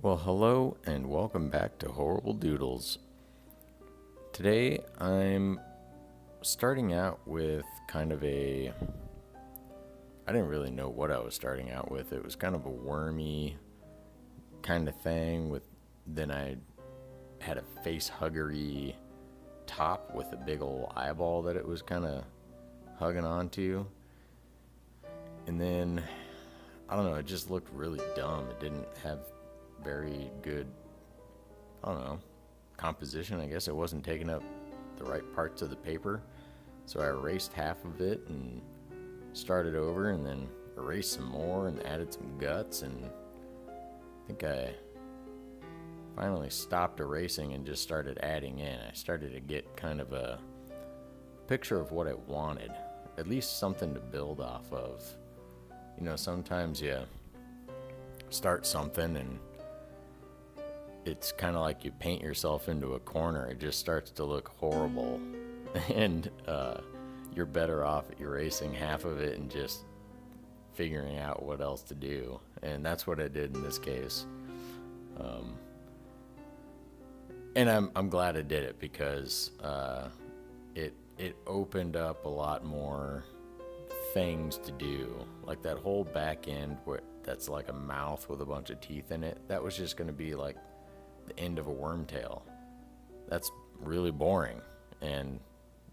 Well, hello and welcome back to Horrible Doodles. Today I'm starting out with kind of I didn't really know what I was starting out with. It was kind of a wormy kind of thing then I had a face huggery top with a big old eyeball that it was kind of hugging onto. And then, I don't know, it just looked really dumb. It didn't have very good, composition. I guess it wasn't taking up the right parts of the paper. So I erased half of it and started over, and then erased some more and added some guts, and I think I finally stopped erasing and just started adding in. I started to get kind of a picture of what I wanted, at least something to build off of. Sometimes you start something and it's kind of like you paint yourself into a corner. It just starts to look horrible, and you're better off erasing half of it and just figuring out what else to do. And that's what I did in this case. And I'm glad I did it because it opened up a lot more things to do. Like that whole back end that's like a mouth with a bunch of teeth in it, that was just going to be like the end of a wormtail. That's really boring. And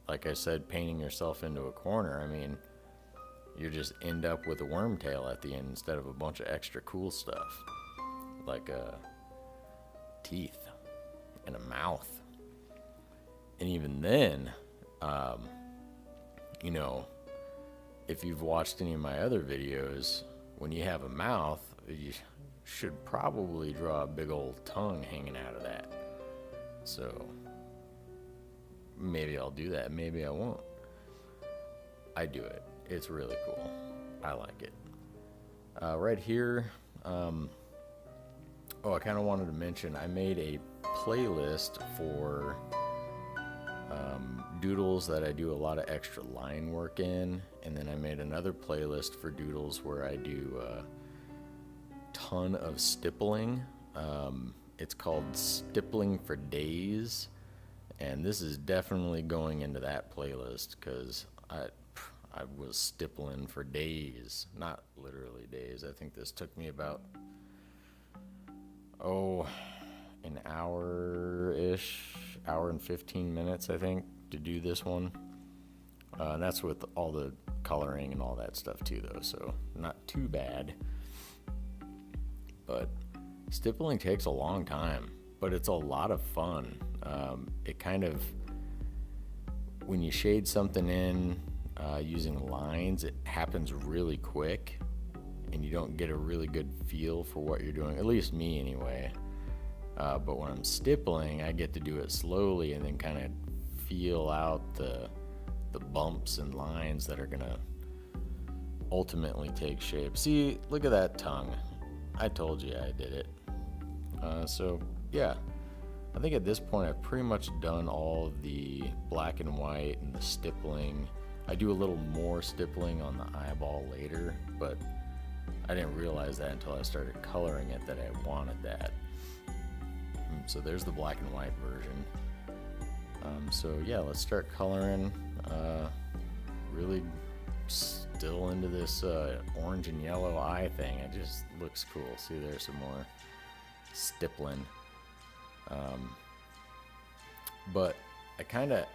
like I said, painting yourself into a corner, you just end up with a wormtail at the end instead of a bunch of extra cool stuff like teeth and a mouth. And even then, if you've watched any of my other videos, when you have a mouth, you should probably draw a big old tongue hanging out of that. So maybe I'll do that, maybe I won't. I do it. It's really cool. I like it. Right here, I kind of wanted to mention I made a playlist for doodles that I do a lot of extra line work in, and then I made another playlist for doodles where I do a ton of stippling. It's called Stippling for Days, and this is definitely going into that playlist because I was stippling for days, not literally days. I think this took me about an hour-ish, hour and 15 minutes, I think, to do this one. And that's with all the coloring and all that stuff too, though, so not too bad. But stippling takes a long time, but it's a lot of fun. It kind of, when you shade something in using lines, it happens really quick, and you don't get a really good feel for what you're doing, at least me anyway. But when I'm stippling, I get to do it slowly and then kind of feel out the bumps and lines that are gonna ultimately take shape. See, look at that tongue. I told you I did it. So yeah, I think at this point I've pretty much done all of the black and white and the stippling. I do a little more stippling on the eyeball later, but I didn't realize that until I started coloring it that I wanted that. So there's the black and white version. So yeah, let's start coloring. Really still into this orange and yellow eye thing. It just looks cool. See, there's some more stippling. But I kind of,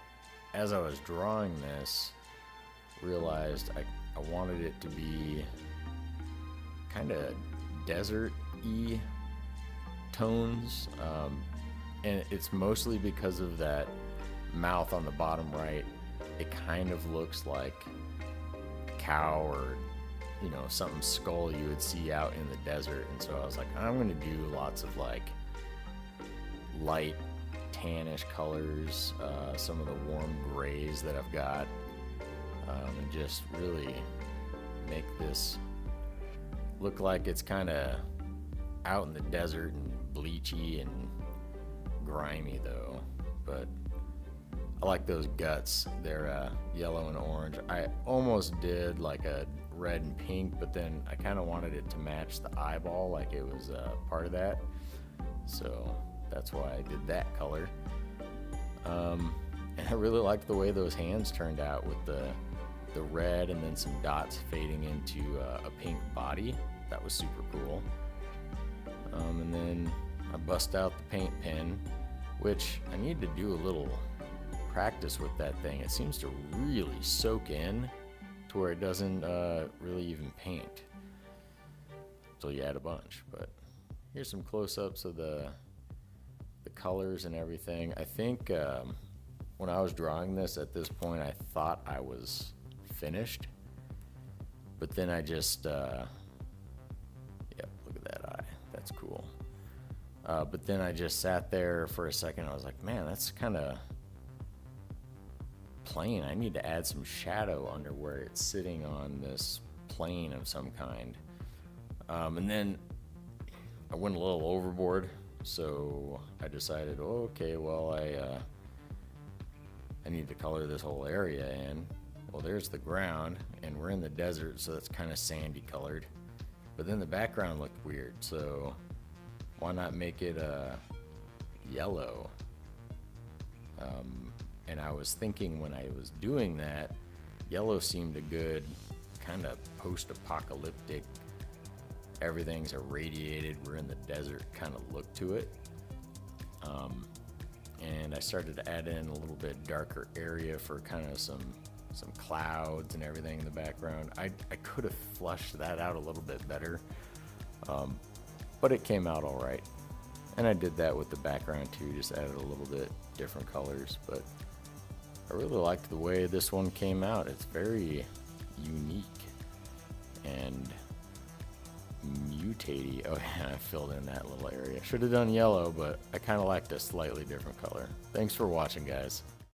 as I was drawing this, realized I wanted it to be kind of desert-y tones, and it's mostly because of that mouth on the bottom right. It kind of looks like a cow or something skull you would see out in the desert. And so I was like, I'm gonna do lots of like light tannish colors, some of the warm grays that I've got, and just really make this look like it's kind of out in the desert and bleachy and grimy though. But I like those guts. They're yellow and orange. I almost did like a red and pink, but then I kind of wanted it to match the eyeball, like it was part of that. so that's why I did that color. And I really liked the way those hands turned out with the red and then some dots fading into a pink body. That was super cool. And then I bust out the paint pen, which I need to do a little practice with that thing. It seems to really soak in to where it doesn't really even paint until you add a bunch. But here's some close-ups of the colors and everything. I think when I was drawing this at this point, I thought I was finished, but then I just yep, look at that eye, that's cool. But then I just sat there for a second. I was like, man, that's kind of plain. I need to add some shadow under where it's sitting on this plane of some kind. And then I went a little overboard, so I decided, oh, okay, well, I need to color this whole area in. Well, there's the ground, and we're in the desert, so it's kind of sandy colored. But then the background looked weird, so why not make it yellow? And I was thinking when I was doing that, yellow seemed a good kind of post-apocalyptic, everything's irradiated, we're in the desert kind of look to it. And I started to add in a little bit darker area for kind of some clouds and everything in the background. I could have flushed that out a little bit better, but it came out all right. And I did that with the background too, just added a little bit different colors, but I really liked the way this one came out. It's very unique and mutaty. Oh yeah, I filled in that little area. Should have done yellow, but I kind of liked a slightly different color. Thanks for watching, guys.